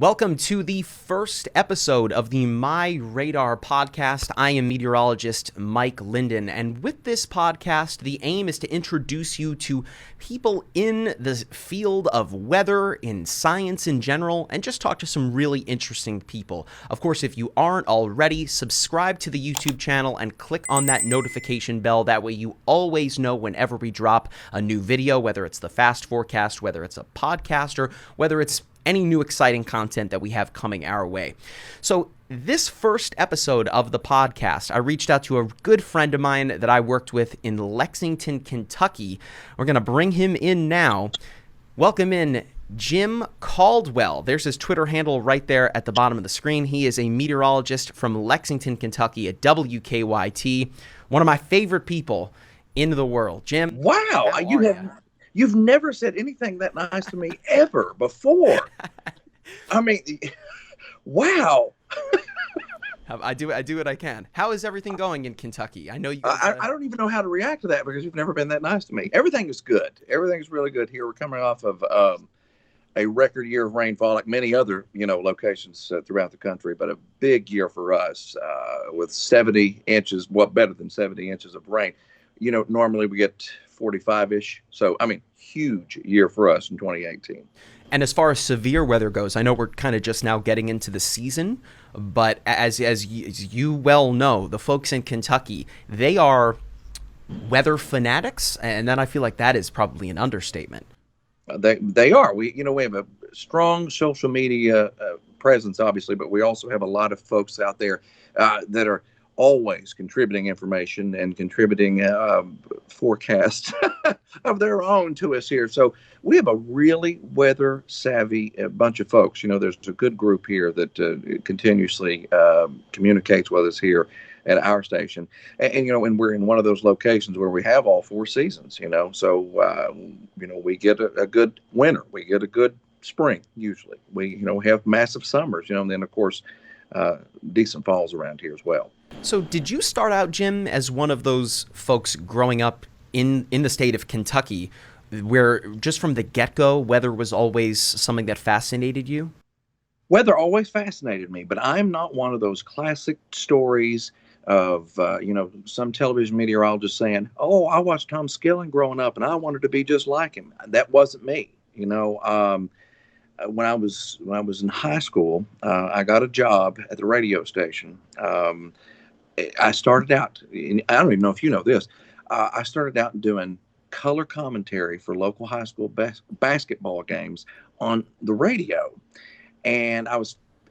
Welcome to the first episode of the MyRadar Podcast. I am meteorologist Mike Linden, and with this podcast, the aim is to introduce you to people in the field of weather, in science in general, and just talk to some really interesting people. Of course, if you aren't already, subscribe to the YouTube channel and click on that notification bell. That way you always know whenever we drop a new video, whether it's the fast forecast, whether it's a podcast, or whether it's any new exciting content that we have coming our way. So this first episode of the podcast, I reached out to a good friend of mine that I worked with in Lexington, Kentucky. We're going to bring him in now. Welcome in Jim Caldwell. There's his Twitter handle right there at the bottom of the screen. He is a meteorologist from Lexington, Kentucky at WKYT, one of my favorite people in the world. Jim, wow, You've never said anything that nice to me ever before. I mean, wow. I do what I can. How is everything going in Kentucky? I know you. I don't even know how to react to that because you've never been that nice to me. Everything is good. Everything is really good here. We're coming off of a record year of rainfall, like many other locations throughout the country, but a big year for us with 70 inches. What better than 70 inches of rain? Normally we get 45-ish. So, I mean, huge year for us in 2018. And as far as severe weather goes, I know we're kind of just now getting into the season, but as you well know, the folks in Kentucky, they are weather fanatics, and then I feel like that is probably an understatement. They are. We have a strong social media presence, obviously, but we also have a lot of folks out there that are always contributing information and contributing forecasts of their own to us here. So we have a really weather savvy bunch of folks. There's a good group here that continuously communicates with us here at our station. And we're in one of those locations where we have all four seasons, so, we get a good winter. We get a good spring, usually. We, have massive summers, and then, of course, decent falls around here as well. So did you start out, Jim, as one of those folks growing up in the state of Kentucky where just from the get-go, weather was always something that fascinated you? Weather always fascinated me, but I'm not one of those classic stories of, some television meteorologist saying, oh, I watched Tom Skilling growing up and I wanted to be just like him. That wasn't me. When I was in high school, I got a job at the radio station. I started out, I don't even know if you know this, I started out doing color commentary for local high school basketball games on the radio. And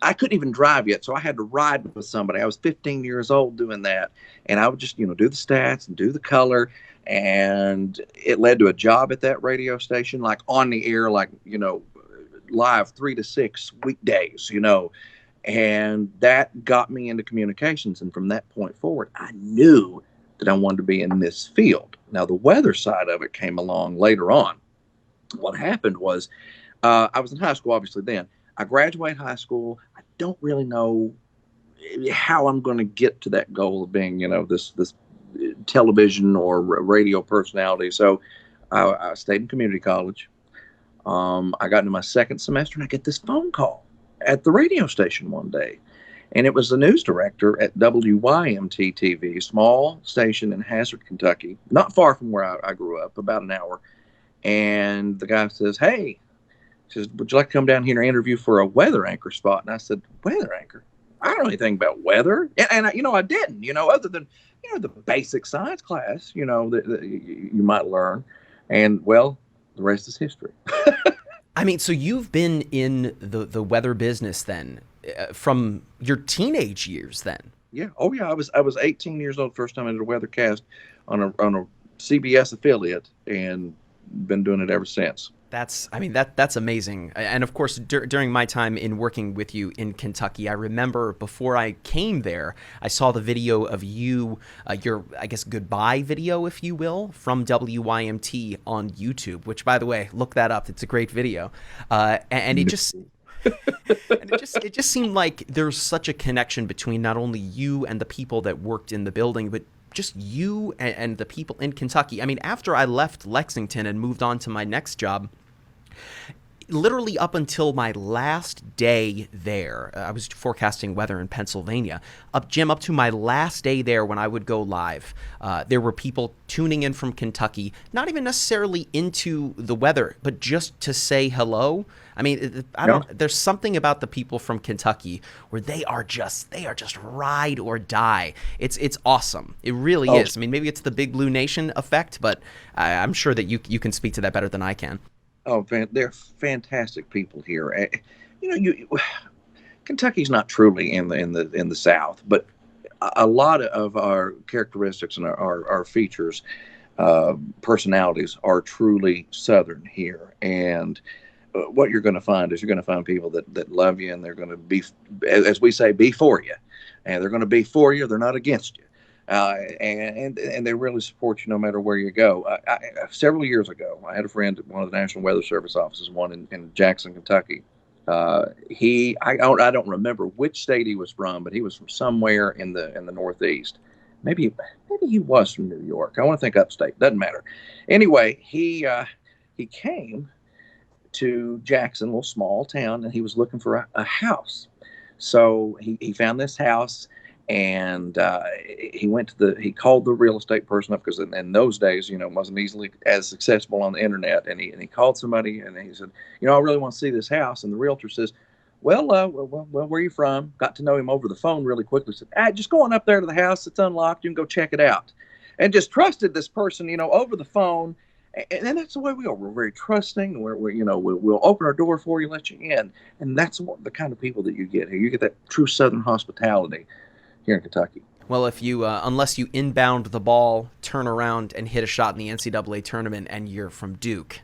I couldn't even drive yet, so I had to ride with somebody. I was 15 years old doing that. And I would just, do the stats and do the color. And it led to a job at that radio station, like on the air, like, live 3 to 6 weekdays, and that got me into communications. And from that point forward, I knew that I wanted to be in this field. Now, the weather side of it came along later on. What happened was I was in high school, obviously, then. I graduated high school. I don't really know how I'm going to get to that goal of being, this television or radio personality. So I stayed in community college. I got into my second semester and I get this phone call at the radio station one day. And it was the news director at WYMT TV, small station in Hazard, Kentucky, not far from where I grew up, about an hour. And the guy says, hey, would you like to come down here and interview for a weather anchor spot? And I said, weather anchor? I don't know anything about weather. And I didn't, other than, the basic science class, that you might learn. And, well, the rest is history. I mean, so you've been in the weather business then from your teenage years then? Yeah. Oh, yeah. I was 18 years old first time I did a weathercast on a CBS affiliate and been doing it ever since. That's amazing. And of course, during my time in working with you in Kentucky, I remember before I came there, I saw the video of you, your, I guess, goodbye video, if you will, from WYMT on YouTube, which, by the way, look that up. It's a great video. And it just... and it just seemed like there's such a connection between not only you and the people that worked in the building, but just you and the people in Kentucky. I mean, after I left Lexington and moved on to my next job, literally up until my last day there, I was forecasting weather in Pennsylvania. Up to my last day there when I would go live, there were people tuning in from Kentucky, not even necessarily into the weather, but just to say hello. I mean, there's something about the people from Kentucky where they are just ride or die. It's awesome. It really is. I mean, maybe it's the Big Blue Nation effect, but I'm sure that you can speak to that better than I can. Oh, they're fantastic people here. Kentucky's not truly in the South, but a lot of our characteristics and our features, personalities are truly Southern here. And what you're going to find is you're going to find people that love you, and they're going to be, as we say, be for you, and they're going to be for you. They're not against you. And they really support you no matter where you go. Several years ago, I had a friend at one of the National Weather Service offices, one in Jackson, Kentucky. I don't remember which state he was from, but he was from somewhere in the Northeast. Maybe he was from New York. I want to think upstate. Doesn't matter. Anyway, he came to Jackson, a little small town, and he was looking for a house. So he found this house. And he called the real estate person up, because in those days, it wasn't easily as accessible on the internet. And he called somebody, and he said, I really want to see this house. And the realtor says, well, where are you from? Got to know him over the phone really quickly. Said, just going up there to the house. It's unlocked. You can go check it out. And just trusted this person, over the phone. And that's the way we are. We're very trusting. We'll open our door for you, let you in. And that's the kind of people that you get here. You get that true Southern hospitality here in Kentucky. Well, if you, unless you inbound the ball, turn around and hit a shot in the NCAA tournament, and you're from Duke.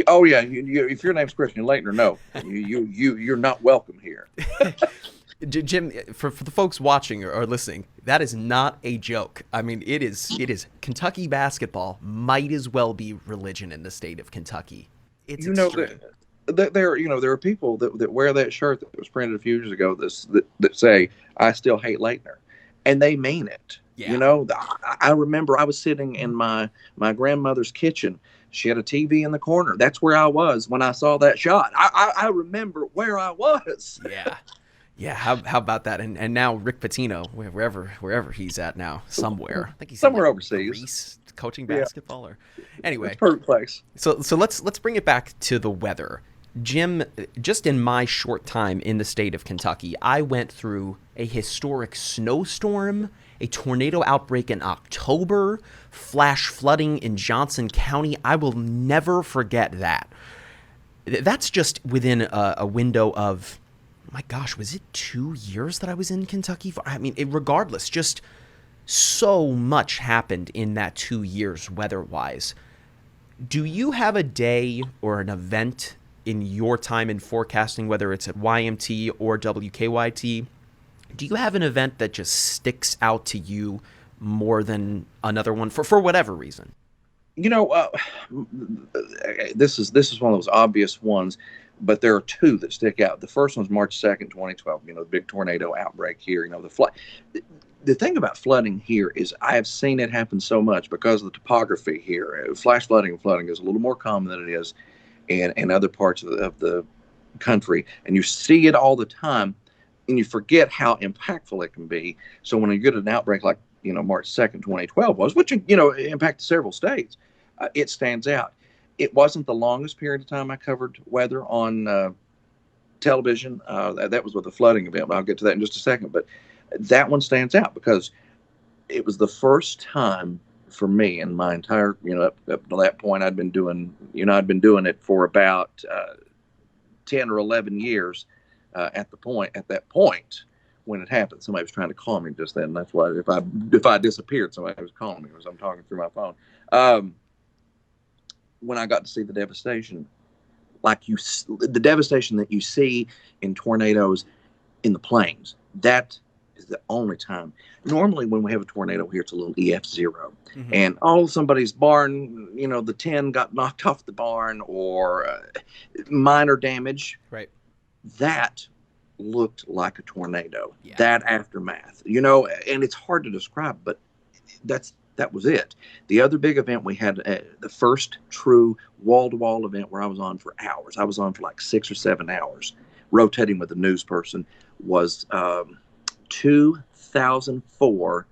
Oh yeah, if your name's Christian Leitner, no, you're not welcome here. Jim, for the folks watching or listening, that is not a joke. I mean, it is Kentucky basketball might as well be religion in the state of Kentucky. It's extreme. There are people that wear that shirt that was printed a few years ago that say, I still hate Leitner, and they mean it. Yeah. I remember I was sitting in my grandmother's kitchen. She had a TV in the corner. That's where I was when I saw that shot. I remember where I was. Yeah. How about that? And now Rick Pitino, wherever he's at now, somewhere. I think he's somewhere overseas. Greece, coaching basketball, or anyway. It's a perfect place. So let's bring it back to the weather. Jim, just in my short time in the state of Kentucky, I went through a historic snowstorm, a tornado outbreak in October, flash flooding in Johnson County. I will never forget that. That's just within a window of, my gosh, was it 2 years that I was in Kentucky? I mean, regardless, just so much happened in that 2 years weather-wise. Do you have a day or an event in your time in forecasting, whether it's at YMT or WKYT, do you have an event that just sticks out to you more than another one for whatever reason? This is one of those obvious ones, but there are two that stick out. The first one's March 2nd, 2012, the big tornado outbreak here, the flood. The thing about flooding here is I have seen it happen so much because of the topography here. Flash flooding is a little more common than it is in other parts of the country, and you see it all the time, and you forget how impactful it can be. So when you get an outbreak like March 2nd, 2012 was, which impacted several states, it stands out. It wasn't the longest period of time I covered weather on television. That was with the flooding event, but I'll get to that in just a second. But that one stands out because it was the first time for me in my entire, up to that point, I'd been doing it for about 10 or 11 years at that point when it happened. Somebody was trying to call me just then. And that's why if I disappeared, somebody was calling me because I'm talking through my phone. When I got to see the devastation, the devastation that you see in tornadoes in the plains, that is the only time. Normally when we have a tornado here, it's a little EF0. Mm-hmm. And somebody's barn, the tin got knocked off the barn or minor damage. Right. That looked like a tornado. Yeah. That aftermath, and it's hard to describe, but that's that was it. The other big event we had, the first true wall-to-wall event where I was on for hours. I was on for like 6 or 7 hours, rotating with the news person, was 2004.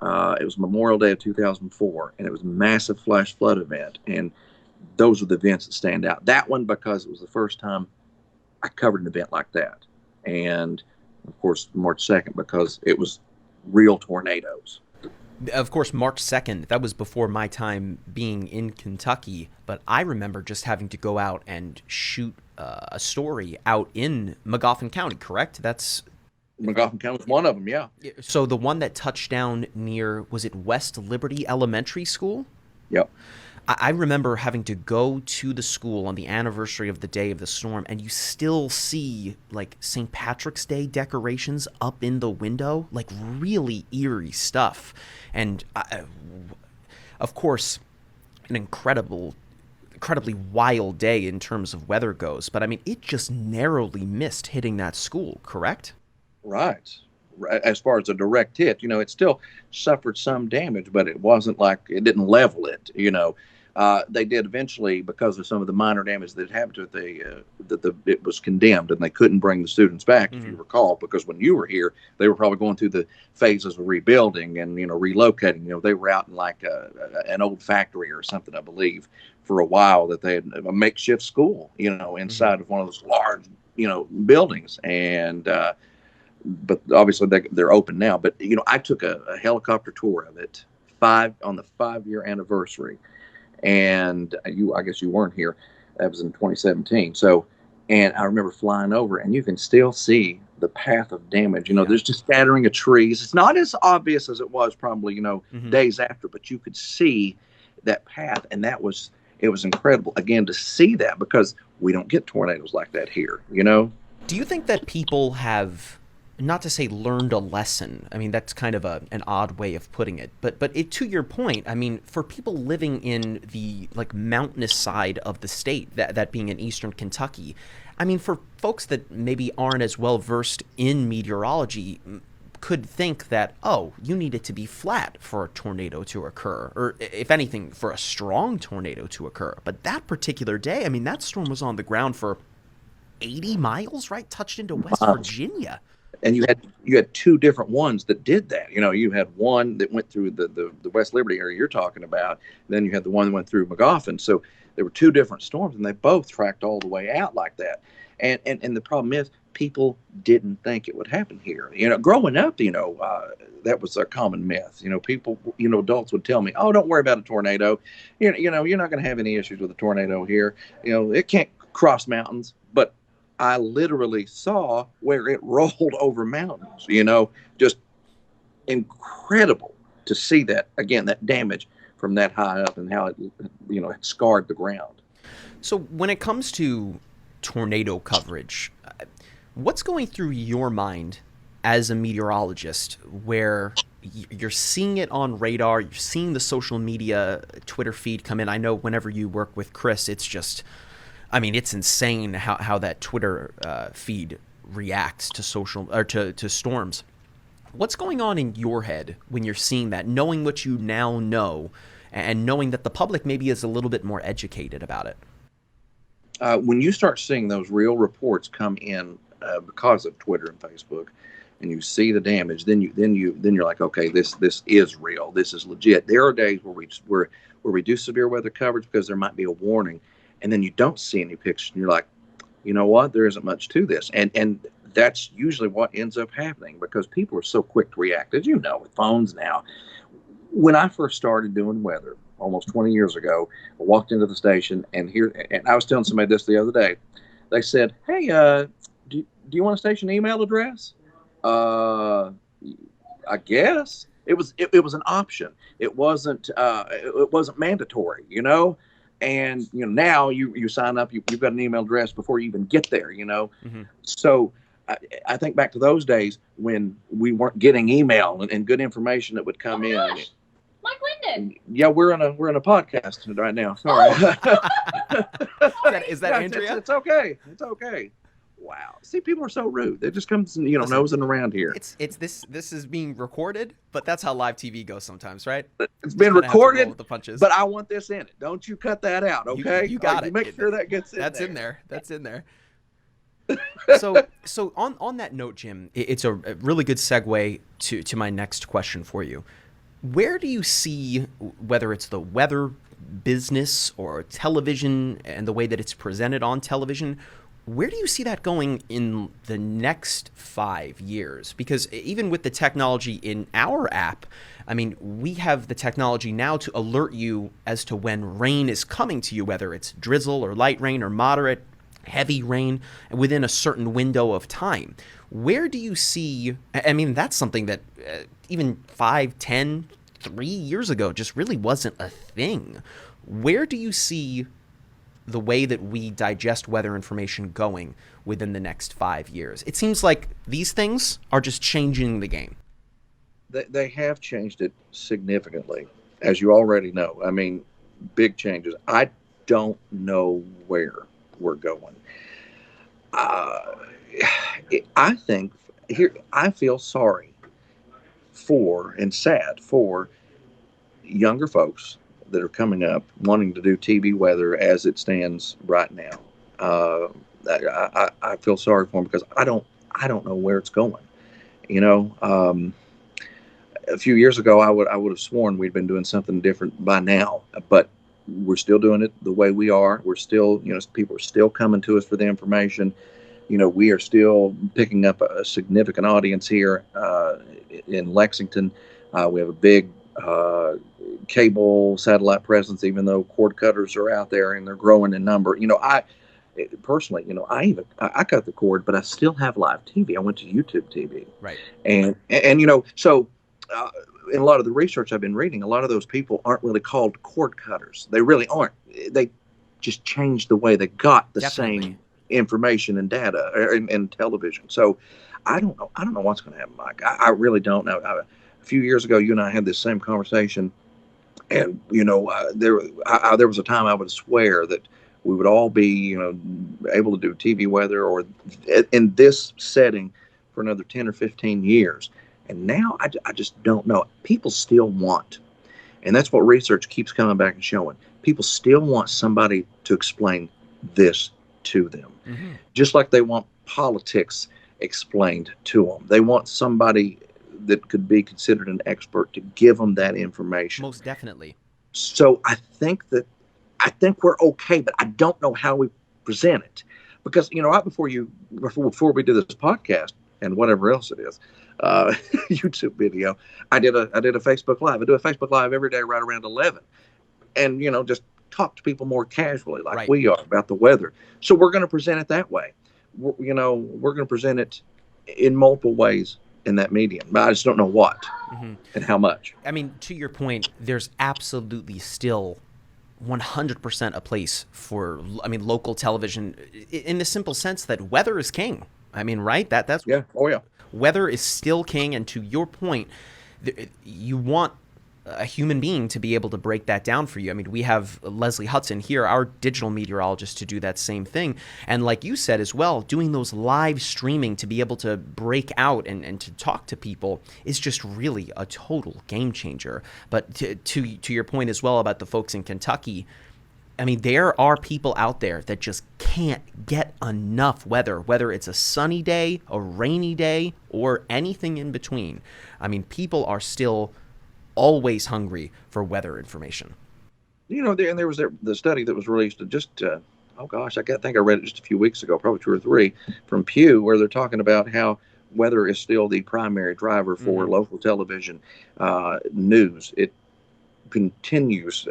It was Memorial Day of 2004, and it was a massive flash flood event. And those are the events that stand out. That one, because it was the first time I covered an event like that. And, of course, March 2nd, because it was real tornadoes. Of course, March 2nd, that was before my time being in Kentucky, but I remember just having to go out and shoot a story out in Magoffin County, correct? That's Magoffin County was one of them, yeah. So the one that touched down near, was it West Liberty Elementary School? Yep. I remember having to go to the school on the anniversary of the day of the storm, and you still see like St. Patrick's Day decorations up in the window, like really eerie stuff. And of course, an incredibly wild day in terms of weather goes. But I mean, it just narrowly missed hitting that school, correct? Right. As far as a direct hit, it still suffered some damage, but it wasn't like it didn't level it. They did eventually, because of some of the minor damage that happened to it. It was condemned, and they couldn't bring the students back, if you recall, because when you were here, they were probably going through the phases of rebuilding and relocating. They were out in like an old factory or something, I believe, for a while. That they had a makeshift school, inside of one of those large, buildings, and. But obviously they're open now. But I took a helicopter tour of it on the 5-year anniversary, and I guess you weren't here. That was in 2017. So, and I remember flying over, and you can still see the path of damage. There's just scattering of trees. It's not as obvious as it was probably days after, but you could see that path, and it was incredible again to see that, because we don't get tornadoes like that here. Do you think that people have, not to say learned a lesson, I mean, that's kind of an odd way of putting it, but to your point, I mean, for people living in the like mountainous side of the state, that being in eastern Kentucky, I mean, for folks that maybe aren't as well versed in meteorology, could think that, oh, you need it to be flat for a tornado to occur, or if anything, for a strong tornado to occur. But that particular day, I mean, that storm was on the ground for 80 miles, right? Touched into West Virginia. And you had two different ones that did that. You had one that went through the West Liberty area you're talking about. Then you had the one that went through Magoffin. So there were two different storms, and they both tracked all the way out like that. And the problem is, people didn't think it would happen here. Growing up, that was a common myth. People, adults would tell me, "Oh, don't worry about a tornado. You're not going to have any issues with a tornado here. It can't cross mountains." But I literally saw where it rolled over mountains, just incredible to see that, again, that damage from that high up and how it, it scarred the ground. So when it comes to tornado coverage, what's going through your mind as a meteorologist where you're seeing it on radar, you're seeing the social media Twitter feed come in? I know whenever you work with Chris, it's just, I mean, it's insane how that Twitter feed reacts to to storms. What's going on in your head when you're seeing that, knowing what you now know, and knowing that the public maybe is a little bit more educated about it? When you start seeing those real reports come in because of Twitter and Facebook, and you see the damage, then you're like, okay, this is real. This is legit. There are days where we do severe weather coverage because there might be a warning, and then you don't see any pictures, and you're like, you know what? There isn't much to this, and that's usually what ends up happening because people are so quick to react, as with phones now. When I first started doing weather almost 20 years ago, I walked into the station, and I was telling somebody this the other day. They said, "Hey, do you want a station email address?" I guess it was an option. It wasn't mandatory, And now you sign up, you've got an email address before you even get there, Mm-hmm. So I think back to those days when we weren't getting email and good information that would come in. Gosh. Mike Linden. Yeah, we're in a podcast right now. Sorry. Is that Andrea? It's okay. It's okay. Wow. See, people are so rude. They just come, Listen, nosing around here. It's this is being recorded, but that's how live TV goes sometimes, right? It's been Just kinda have to roll recorded, with the punches. but I want this in it. Don't you cut that out, okay? You got it. You make sure that gets in That's there. in there. That's in there. So on that note, Jim, it's a really good segue to my next question for you. Where do you see, whether it's the weather business or television and the way that it's presented on television, where do you see that going in the next 5 years? Because even with the technology in our app, I mean, we have the technology now to alert you as to when rain is coming to you, whether it's drizzle or light rain or moderate, heavy rain, within a certain window of time. Where do you see, I mean, that's something that even 5, 10, 3 years ago just really wasn't a thing. Where do you see the way that we digest weather information going within the next 5 years? It seems like these things are just changing the game. They have changed it significantly, as you already know. I mean, big changes. I don't know where we're going. I think here, I feel sorry for and sad for younger folks that are coming up wanting to do TV weather as it stands right now. I feel sorry for them because I don't know where it's going. A few years ago, I would have sworn we'd been doing something different by now, but we're still doing it the way we are. We're still, people are still coming to us for the information. We are still picking up a significant audience here in Lexington. We have a big cable satellite presence, even though cord cutters are out there and they're growing in number. I personally, I cut the cord, but I still have live TV. I went to YouTube TV. Right. And so in a lot of the research I've been reading, a lot of those people aren't really called cord cutters. They really aren't. They just changed the way they got the same information and data and television. So I don't know what's going to happen, Mike. I really don't know. A few years ago, you and I had this same conversation, and there was a time I would swear that we would all be able to do TV weather or in this setting for another 10 or 15 years. And now I just don't know. People still want, and that's what research keeps coming back and showing. People still want somebody to explain this to them, just like they want politics explained to them. They want somebody that could be considered an expert to give them that information. Most definitely. So I think we're okay, but I don't know how we present it, because right before we do this podcast and whatever else it is, YouTube video, I did a Facebook Live. I do a Facebook Live every day right around 11, and just talk to people more casually like we are about the weather. So we're going to present it that way. We're going to present it in multiple ways in that medium, but I just don't know what and how much. I mean, to your point, there's absolutely still 100% a place for, local television in the simple sense that weather is king. I mean, right? That's yeah. Oh yeah. Weather is still king, and to your point, you want a human being to be able to break that down for you. I mean, we have Leslie Hudson here, our digital meteorologist, to do that same thing. And like you said as well, doing those live streaming to be able to break out and to talk to people is just really a total game changer. But to your point as well about the folks in Kentucky, I mean, there are people out there that just can't get enough weather, whether it's a sunny day, a rainy day, or anything in between. I mean, people are still always hungry for weather information. And there was the study that was released just, I think I read it just a few weeks ago, probably 2 or 3, from Pew, where they're talking about how weather is still the primary driver for local television news. It continues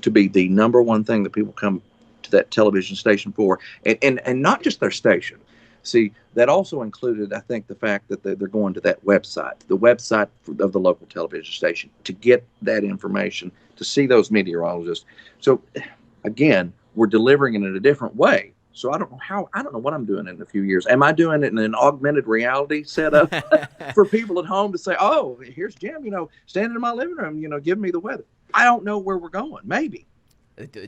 to be the number one thing that people come to that television station for, and not just their station. See, that also included, I think, the fact that they're going to that website, the website of the local television station, to get that information, to see those meteorologists. So, again, we're delivering it in a different way. So I don't know what I'm doing in a few years. Am I doing it in an augmented reality setup for people at home to say, oh, here's Jim, standing in my living room, giving me the weather? I don't know where we're going. Maybe.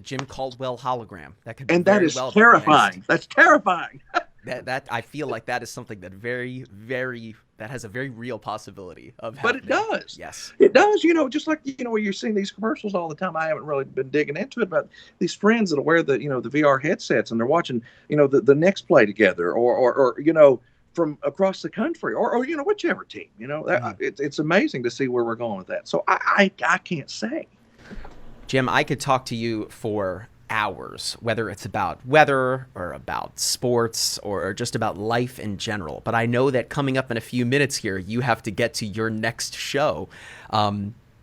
Jim Caldwell hologram. That could be and that is terrifying. That's terrifying. That I feel like that is something that that has a very real possibility of But happening. it does. Yes. It does. Just like, where you're seeing these commercials all the time. I haven't really been digging into it, but these friends that'll wear the VR headsets and they're watching, the next play together or from across the country or whichever team, it's amazing to see where we're going with that. So I can't say. Jim, I could talk to you for hours, whether it's about weather or about sports or just about life in general. But I know that coming up in a few minutes here, you have to get to your next show.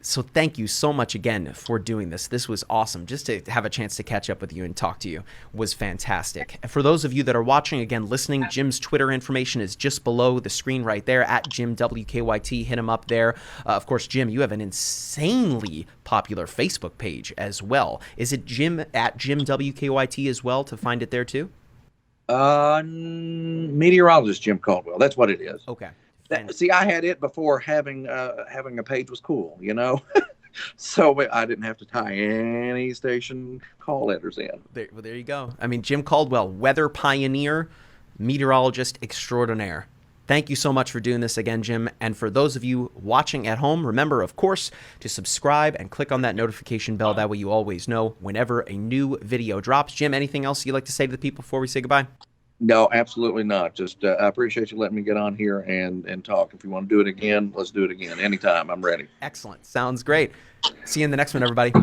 So thank you so much again for doing this. This was awesome. Just to have a chance to catch up with you and talk to you was fantastic. For those of you that are watching, again, listening, Jim's Twitter information is just below the screen right there, at JimWKYT. Hit him up there. Of course, Jim, you have an insanely popular Facebook page as well. Is it Jim at JimWKYT as well to find it there too? Meteorologist Jim Caldwell. That's what it is. Okay. See, I had it before having a page was cool, so I didn't have to tie any station call letters in. There you go. I mean, Jim Caldwell, weather pioneer, meteorologist extraordinaire. Thank you so much for doing this again, Jim. And for those of you watching at home, remember, of course, to subscribe and click on that notification bell. That way you always know whenever a new video drops. Jim, anything else you'd like to say to the people before we say goodbye? No, absolutely not. Just I appreciate you letting me get on here and talk. If you want to do it again, let's do it again. Anytime. I'm ready. Excellent. Sounds great. See you in the next one, everybody.